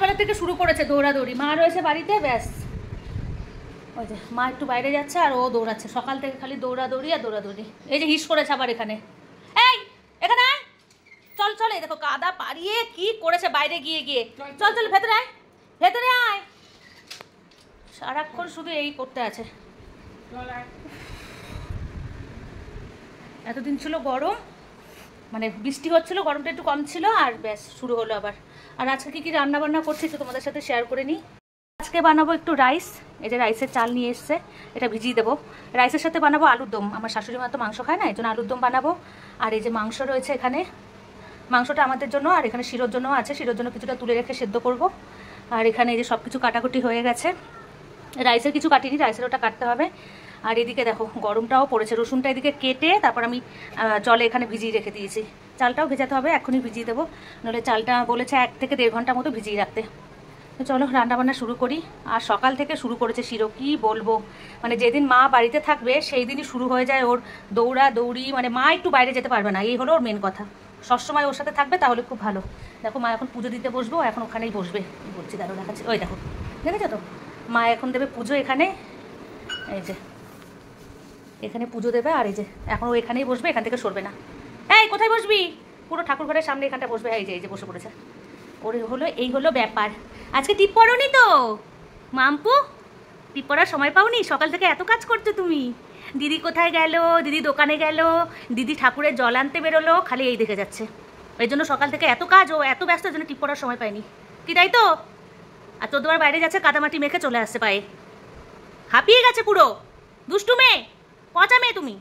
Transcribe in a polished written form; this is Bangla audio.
সকালবেলা থেকে শুরু করেছে দৌড়াদৌড়ি। মা রয়েছে বাড়িতে, ব্যাস ওই যে মা একটু বাইরে যাচ্ছে আর ও দৌড়াচ্ছে। সকাল থেকে খালি দৌড়াদৌড়ি আর দৌড়াদৌড়ি। এই যে হিস করেছে আবার এখানে, এই এখানে আয়, চল চল। এই দেখো কাদা পাড়িয়ে কি করেছে বাইরে গিয়ে গিয়ে। চল চল ভেতরে আয়, ভেতরে আয়। সারাক্ষণ শুধু এই করতে আছে। এতদিন ছিল গরম, মানে বৃষ্টি হচ্ছিলো, গরমটা একটু কম ছিল, আর ব্যাস শুরু হলো আবার। আর আজকে কী কী রান্নাবান্না করছি তো তোমাদের সাথে শেয়ার করে নিই। আজকে বানাবো একটু রাইস। এই যে রাইসের চাল নিয়ে এসছে, এটা ভিজিয়ে দেবো। রাইসের সাথে বানাবো আলুর দম। আমার শাশুড়ি মা তো মাংস খায় না, এই জন্য আলুর দম বানাবো। আর এই যে মাংস রয়েছে এখানে, মাংসটা আমাদের জন্য, আর এখানে শিরোর জন্য আছে, শিরোর জন্য কিছুটা তুলে রেখে সেদ্ধ করব। আর এখানে এই যে সব কিছু কাটাকুটি হয়ে গেছে। রাইসের কিছু কাটিনি, রাইসের ওটা কাটতে হবে। আর এদিকে দেখো গরমটাও পড়েছে, রসুনটা এদিকে কেটে তারপর আমি জলে এখানে ভিজিয়ে রেখে দিয়েছি। চালটাও ভেজাতে হবে, এখনই ভিজিয়ে দেবো, নাহলে চালটা বলেছে 1 থেকে 1.5 ঘন্টা মতো ভিজিয়ে রাখতে। তো চলো রান্নাবান্না শুরু করি। আর সকাল থেকে শুরু করেছে শিরো, কি বলবো, মানে যেদিন মা বাড়িতে থাকবে সেই দিনই শুরু হয়ে যায় ওর দৌড়া দৌড়ি। মানে মা একটু বাইরে যেতে পারবে না, এই হলো ওর মেন কথা। সবসময় ওর সাথে থাকবে তাহলে খুব ভালো। দেখো মা এখন পুজো দিতে বসবো, এখন ওখানেই বসবে। বলছি দাঁড়ো দেখাচ্ছি, ওই দেখো দেখেছো তো, মা এখন দেবে পুজো এখানে। এই যে এখানে পুজো দেবে, আর এই যে এখন ও এখানেই বসবে, এখান থেকে সরবে না। এই কোথায় বসবি? পুরো ঠাকুর ঘরের সামনে এখানটা বসবে। এই যে বসে পড়েছে। ওর হলো এই হলো ব্যাপার। আজকে টিপ পড়োনি তো মাম্পু? টিপ পড়ার সময় পাওনি? সকাল থেকে এত কাজ করছো তুমি। দিদি কোথায় গেল? দিদি দোকানে গেল, দিদি ঠাকুরের জল আনতে বেরোলো, খালি এই দেখে যাচ্ছে। এই জন্য সকাল থেকে এত কাজ, ও এত ব্যস্ত জন্য টিপ পড়ার সময় পায়নি। কি তাই তো? আর 14 বার বাইরে যাচ্ছে, কাদামাটি মেখে চলে আসছে পায়ে, হাঁপিয়ে গেছে পুরো। দুষ্টু মেয়ে, পচা মেয়ে তুমি।